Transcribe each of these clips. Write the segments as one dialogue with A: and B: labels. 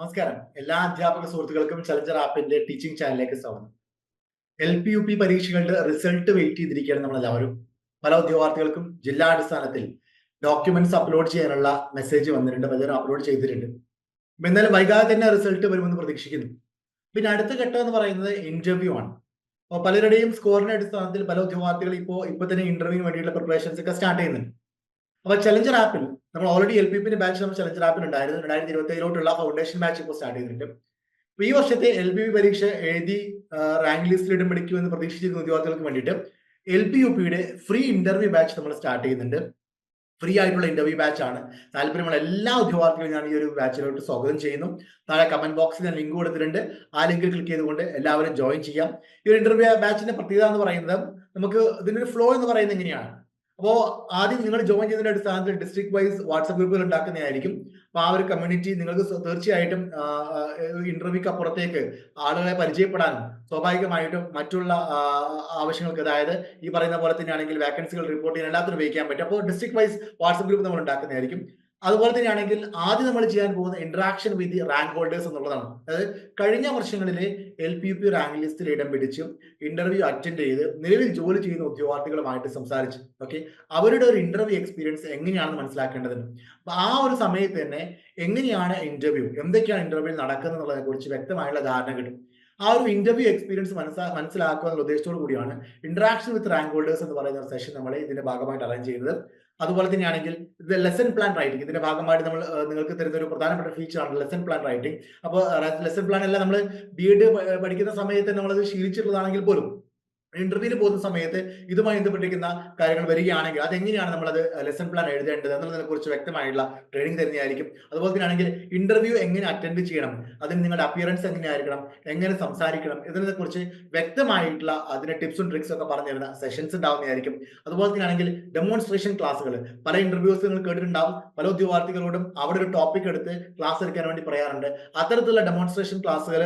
A: നമസ്കാരം. എല്ലാ അധ്യാപക സുഹൃത്തുക്കൾക്കും ചലഞ്ചർ ആപ്പിന്റെ ടീച്ചിങ് ചാനലിലേക്ക് സ്വാഗതം. LP, UP പരീക്ഷകളുടെ റിസൾട്ട് വെയിറ്റ് ചെയ്തിരിക്കുകയാണ് നമ്മളെല്ലാവരും. പല ഉദ്യോഗാർത്ഥികൾക്കും ജില്ലാടിസ്ഥാനത്തിൽ ഡോക്യുമെന്റ്സ് അപ്ലോഡ് ചെയ്യാനുള്ള മെസ്സേജ് വന്നിട്ടുണ്ട്. പലരും അപ്ലോഡ് ചെയ്തിട്ടുണ്ട്. അപ്പൊ എന്തായാലും വൈകാതെ തന്നെ റിസൾട്ട് വരുമെന്ന് പ്രതീക്ഷിക്കുന്നു. പിന്നെ അടുത്ത ഘട്ടം എന്ന് പറയുന്നത് ഇന്റർവ്യൂ ആണ്. അപ്പോൾ പലരുടെയും സ്കോറിന്റെ അടിസ്ഥാനത്തിൽ പല ഉദ്യോഗാർത്ഥികൾ ഇപ്പൊ തന്നെ ഇന്റർവ്യൂവിന് വേണ്ടിയുള്ള പ്രിപ്പറേഷൻസ് ഒക്കെ സ്റ്റാർട്ട് ചെയ്യുന്നുണ്ട്. അപ്പൊ ചലഞ്ചർ ആപ്പിൽ നമ്മൾ ഓൾറെഡി LP ബാച്ച് നമ്മൾ ചലഞ്ചർ ആപ്പിൽ ഉണ്ടായിരുന്നു. 2027 ഫൗണ്ടേഷൻ ബാച്ച് ഇപ്പോൾ സ്റ്റാർട്ട് ചെയ്തിട്ടുണ്ട്. അപ്പൊ ഈ വർഷത്തെ LP പരീക്ഷ എഴുതി റാങ്ക് ലിസ്റ്റിൽ ഇടം പിടിക്കുമെന്ന് പ്രതീക്ഷിച്ചിരുന്ന ഉദ്യോഗാർത്ഥികൾക്ക് വേണ്ടിയിട്ട് LP, UPയുടെ ഫ്രീ ഇന്റർവ്യൂ ബാച്ച് നമ്മൾ സ്റ്റാർട്ട് ചെയ്യുന്നുണ്ട്. ഫ്രീ ആയിട്ടുള്ള ഇന്റർവ്യൂ ബാച്ച് ആണ്. താല്പര്യമുള്ള എല്ലാ ഉദ്യോഗാർത്ഥികളും ഞാൻ ഈ ഒരു ബാച്ചിലോട്ട് സ്വാഗതം ചെയ്യുന്നു. താഴെ കമന്റ് ബോക്സിൽ ഞാൻ ലിങ്ക് കൊടുത്തിട്ടുണ്ട്. ആ ലിങ്ക് ക്ലിക്ക് ചെയ്തുകൊണ്ട് എല്ലാവരും ജോയിൻ ചെയ്യാം. ഈ ഒരു ഇന്റർവ്യൂ ബാച്ചിന്റെ പ്രത്യേകത എന്ന് പറയുന്നത് നമുക്ക് ഇതിന്റെ ഫ്ലോ എന്ന് പറയുന്നത് എങ്ങനെയാണ്. അപ്പോ ആദ്യം നിങ്ങൾ ജോയിൻ ചെയ്യുന്നതിന്റെ അടിസ്ഥാനത്തിൽ ഡിസ്ട്രിക്ട് വൈസ് വാട്സ്ആപ്പ് ഗ്രൂപ്പുകൾ ഉണ്ടാക്കുന്നതായിരിക്കും. അപ്പൊ ആ ഒരു കമ്മ്യൂണിറ്റി നിങ്ങൾക്ക് തീർച്ചയായിട്ടും ഇന്റർവ്യൂക്ക് അപ്പുറത്തേക്ക് ആളുകളെ പരിചയപ്പെടാനും സ്വാഭാവികമായിട്ടും മറ്റുള്ള ആവശ്യങ്ങൾക്ക്, അതായത് ഈ പറയുന്ന പോലെ തന്നെയാണെങ്കിൽ വാക്കൻസികൾ റിപ്പോർട്ട് ചെയ്യാൻ എല്ലാത്തിനും ഉപയോഗിക്കാൻ പറ്റും. അപ്പോൾ ഡിസ്ട്രിക്ട് വൈസ് വാട്സ്ആപ്പ് ഗ്രൂപ്പ് നമ്മൾ ഉണ്ടാക്കുന്നതായിരിക്കും. അതുപോലെ തന്നെയാണെങ്കിൽ ആദ്യം നമ്മൾ ചെയ്യാൻ പോകുന്ന ഇന്ററാക്ഷൻ വിത്ത് റാങ്ക് ഹോൾഡേഴ്സ് എന്നുള്ളതാണ്. അതായത് കഴിഞ്ഞ വർഷങ്ങളിലെ LP, UP റാങ്ക് ലിസ്റ്റിൽ ഇടം പിടിച്ചും ഇന്റർവ്യൂ അറ്റൻഡ് ചെയ്ത് നിലവിൽ ജോലി ചെയ്യുന്ന ഉദ്യോഗാർത്ഥികളുമായിട്ട് സംസാരിച്ചു. ഓക്കെ, അവരുടെ ഒരു ഇന്റർവ്യൂ എക്സ്പീരിയൻസ് എങ്ങനെയാണെന്ന് മനസ്സിലാക്കേണ്ടതുണ്ട്. അപ്പൊ ആ ഒരു സമയത്ത് തന്നെ എങ്ങനെയാണ് ഇന്റർവ്യൂ, എന്തൊക്കെയാണ് ഇന്റർവ്യൂ നടക്കുന്നത് എന്നുള്ളതിനെ കുറിച്ച് വ്യക്തമായുള്ള ധാരണ കിട്ടും. ആ ഒരു ഇന്റർവ്യൂ എക്സ്പീരിയൻസ് മനസ്സിലാക്കുക എന്നുള്ള ഉദ്ദേശത്തോടു കൂടിയാണ് ഇന്ററാക്ഷൻ വിത്ത് റാങ്ക് ഹോൾഡേഴ്സ് എന്ന് പറയുന്ന സെഷൻ നമ്മൾ ഇതിന്റെ ഭാഗമായിട്ട് അറേഞ്ച് ചെയ്യുന്നത്. അതുപോലെ തന്നെയാണെങ്കിൽ ഇത് ലെസൺ പ്ലാൻ റൈറ്റിംഗ്, ഇതിന്റെ ഭാഗമായിട്ട് നമ്മൾ നിങ്ങൾക്ക് തരുന്ന ഒരു പ്രധാനപ്പെട്ട ഫീച്ചറാണ് ലെസൺ പ്ലാൻ റൈറ്റിംഗ്. അപ്പോൾ ലെസൺ പ്ലാൻ എല്ലാം നമ്മൾ B.Ed പഠിക്കുന്ന സമയത്ത് നമ്മളത് ശീലിച്ചിട്ടുള്ളതാണെങ്കിൽ പോലും ഇന്റർവ്യൂവിന് പോകുന്ന സമയത്ത് ഇതുമായി ബന്ധപ്പെട്ടിരിക്കുന്ന കാര്യങ്ങൾ വരികയാണെങ്കിൽ അതെങ്ങനെയാണ് നമ്മളത് ലെസൺ പ്ലാൻ എഴുതേണ്ടത് എന്നുള്ളതിനെ കുറിച്ച് വ്യക്തമായിട്ടുള്ള ട്രെയിനിങ് തരുന്നതായിരിക്കും. അതുപോലെ തന്നെയാണെങ്കിൽ ഇന്റർവ്യൂ എങ്ങനെ അറ്റൻഡ് ചെയ്യണം, അതിന് നിങ്ങളുടെ അപ്പിയറൻസ് എങ്ങനെയായിരിക്കണം, എങ്ങനെ സംസാരിക്കണം, ഇതിനെ കുറിച്ച് വ്യക്തമായിട്ടുള്ള അതിന്റെ ടിപ്സും ട്രിക്സും ഒക്കെ പറഞ്ഞു തരുന്ന സെഷൻസ് ഉണ്ടാവുന്നതായിരിക്കും. അതുപോലെ തന്നെയാണെങ്കിൽ ഡെമോൺസ്ട്രേഷൻ ക്ലാസ്സുകൾ, പല ഇന്റർവ്യൂസ് നിങ്ങൾ കേട്ടിട്ടുണ്ടാവും. പല ഉദ്യോഗാർത്ഥികളോടും അവിടെ ഒരു ടോപ്പിക് എടുത്ത് ക്ലാസ് എടുക്കാൻ വേണ്ടി പറയാറുണ്ട്. അത്തരത്തിലുള്ള ഡെമോൺസ്ട്രേഷൻ ക്ലാസ്സുകൾ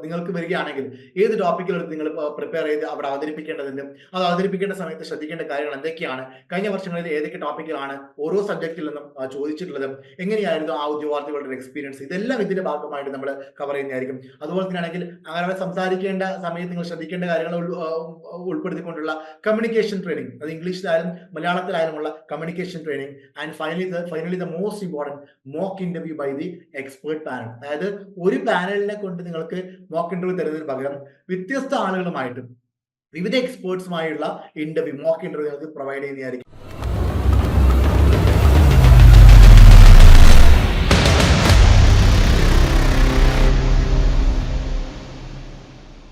A: നിങ്ങൾക്ക് വരികയാണെങ്കിൽ ഏത് ടോപ്പിക്കിലെടുത്ത് നിങ്ങൾ പ്രിപ്പയർ ചെയ്ത് അവിടെ അവതരിപ്പിക്കേണ്ടതുണ്ട്. അത് അവതരിപ്പിക്കേണ്ട സമയത്ത് ശ്രദ്ധിക്കേണ്ട കാര്യങ്ങൾ എന്തൊക്കെയാണ്, കഴിഞ്ഞ വർഷങ്ങളിൽ ഏതൊക്കെ ടോപ്പിക്കുകളാണ് ഓരോ സബ്ജക്റ്റിൽ നിന്നും ചോദിച്ചിട്ടുള്ളത്, എങ്ങനെയായിരുന്നു ആ ഉദ്യോഗാർത്ഥികളുടെ എക്സ്പീരിയൻസ്, ഇതെല്ലാം ഇതിന്റെ ഭാഗമായിട്ട് നമ്മൾ കവർ ചെയ്യുന്നതായിരിക്കും. അതുപോലെ തന്നെയാണെങ്കിൽ അങ്ങനെ സംസാരിക്കേണ്ട സമയത്ത് നിങ്ങൾ ശ്രദ്ധിക്കേണ്ട കാര്യങ്ങൾ ഉൾപ്പെടുത്തിക്കൊണ്ടുള്ള കമ്മ്യൂണിക്കേഷൻ ട്രെയിനിങ്, അത് ഇംഗ്ലീഷിലായാലും മലയാളത്തിലായാലുമുള്ള communication training. And finally the most important mock interview by the expert panel. അതായത് ഒരു പാനലിനെ കൊണ്ട് നിങ്ങൾക്ക് മോക്ക് ഇന്റർവ്യൂ തരുന്നതിന് പകരം വ്യത്യസ്ത ആളുകളുമായിട്ട് വിവിധ എക്സ്പേർട്സുമായുള്ള മോക്ക് ഇന്റർവ്യൂ നിങ്ങൾക്ക് പ്രൊവൈഡ് ചെയ്യുന്നതായിരിക്കും.